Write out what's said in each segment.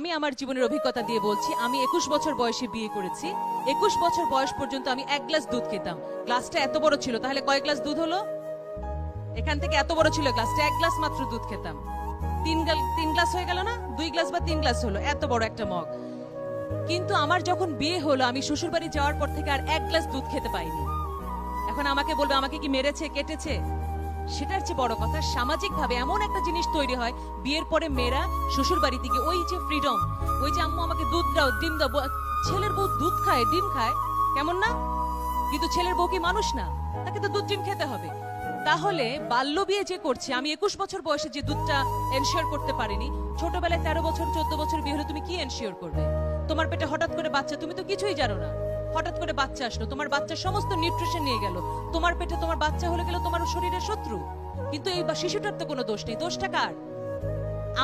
আমি আমার জীবনের অভিজ্ঞতা দিয়ে বলছি, আমি 21 বছর বয়সে বিয়ে করেছি। 21 বছর বয়স পর্যন্ত আমি 1 গ্লাস দুধ খেতাম। গ্লাসটা এত বড় ছিল, তাহলে কয় গ্লাস দুধ হলো? এখান থেকে এত বড় ছিল গ্লাসটা, 1 গ্লাস মাত্র দুধ খেতাম। 3 গ্লাস হয়ে গেল না? 2 গ্লাস বা 3 গ্লাস হলো, এত বড় একটা মগ। কিন্তু আমার যখন বিয়ে হলো, আমি শ্বশুর বাড়ি যাওয়ার পর থেকে আর 1 গ্লাস দুধ খেতে পাইনি। এখন আমাকে বলবে আমাকে কি মেরেছে, কেটেছে? সেটার চেয়ে বড় কথা, সামাজিক ভাবে এমন একটা জিনিস তৈরি হয় বিয়ের পরে মেয়েরা শ্বশুর বাড়ি থেকে ওই যে ফ্রিডম, ওই যে আম্মু আমাকে দুধ দাও, ডিম দাও। ছেলের বউ দুধ খায়, ডিম খায়, কেমন না? কিন্তু ছেলের বউ কি মানুষ না? তাকে তো দুধ ডিম খেতে হবে। তাহলে বাল্য বিয়ে যে করছে, আমি 21 বছর বয়সে যে দুধটা এনশিওর করতে পারিনি, ছোটবেলায় 13 বছর 14 বছর বিয়ে হলে তুমি কি এনশিওর করবে? তোমার পেটে হঠাৎ করে বাচ্চা, তুমি তো কিছুই জানো না, হঠাৎ করে বাচ্চা আসলো, তোমার বাচ্চার সমস্ত নিউট্রিশন নিয়ে গেল, তোমার পেটে তোমার বাচ্চা হলে গেল তোমার শরীরের শত্রু। কিন্তু এই শিশুটার তো কোনো দোষ নেই, দোষটা কার?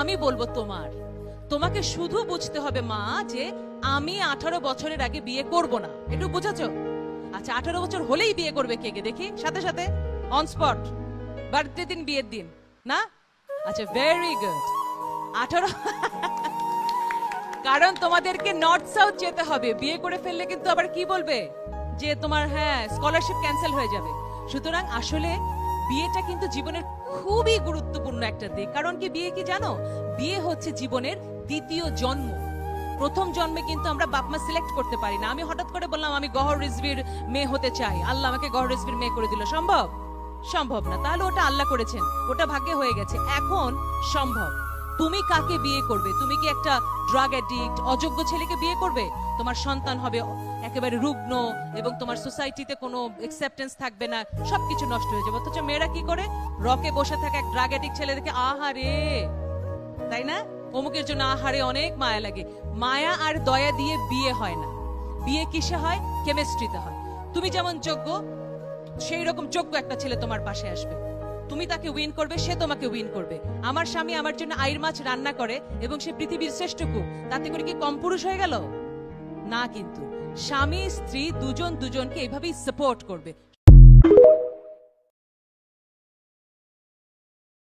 আমি বলবো তোমার। তোমাকে শুধু বুঝতে হবে মা, যে আমি 18 বছরের আগে বিয়ে করব না, একটু বুঝেছো? আচ্ছা, 18 বছর হলেই বিয়ে করবে কে কে দেখি, সাথে সাথে অন স্পট, বার্থডে দিন, বিয়ের দিন না? আচ্ছা, ভেরি গুড। 18 কারণ তোমাদেরকে নর্থ সাউথ যেতে হবে, বিয়ে করে ফেললে কিন্তু আবার কি বলবে যে তোমার স্কলারশিপ ক্যান্সেল হয়ে যাবে। সুতরাং আসলে বিয়েটা কিন্তু জীবনের খুবই গুরুত্বপূর্ণ একটা দিক। কারণ কি, বিয়ে কি জানো? বিয়ে হচ্ছে জীবনের দ্বিতীয় জন্ম। প্রথম জন্মে কিন্তু আমরা বাপ মা সিলেক্ট করতে পারি না। আমি হঠাৎ করে বললাম আমি গহর রিজভির মেয়ে হতে চাই, আল্লাহ আমাকে গহর রিজভির মেয়ে করে দিল, সম্ভব? সম্ভব না। তাহলে ওটা আল্লাহ করেছেন, ওটা ভাগ্যে হয়ে গেছে। এখন সম্ভব। তুমি কাকে বিয়ে করবে? তুমি কি একটা ড্রাগ অ্যাডিক্ট, অযোগ্য ছেলেকে বিয়ে করবে? তোমার সন্তান হবে একেবারে রুগ্ন, এবং তোমার সোসাইটিতে কোনো অ্যাকসেপ্টেন্স থাকবে না, সবকিছু নষ্ট হয়ে যাবে। অথচ মেয়েরা কি করে? রকে বসে থাকে এক ড্রাগ অ্যাডিক্ট ছেলে দেখে, আহারে, তাই না? অমুকের জন্য আহারে, অনেক মায়া লাগে। মায়া আর দয়া দিয়ে বিয়ে হয় না। বিয়ে কিসে হয়? কেমিস্ট্রিতে হয়। তুমি যেমন যোগ্য, সেই রকম যোগ্য একটা ছেলে তোমার পাশে আসবে, তুমি তাকে উইন করবে, সে তোমাকে উইন করবে। আমার স্বামী আমার জন্য আইর মাছ রান্না করে এবং সে পৃথিবীর শ্রেষ্ঠ কুক, তাতে করে কি কম পুরুষ হয়ে গেল? না। কিন্তু স্বামী স্ত্রী দুজন দুজনকে এইভাবেই সাপোর্ট করবে।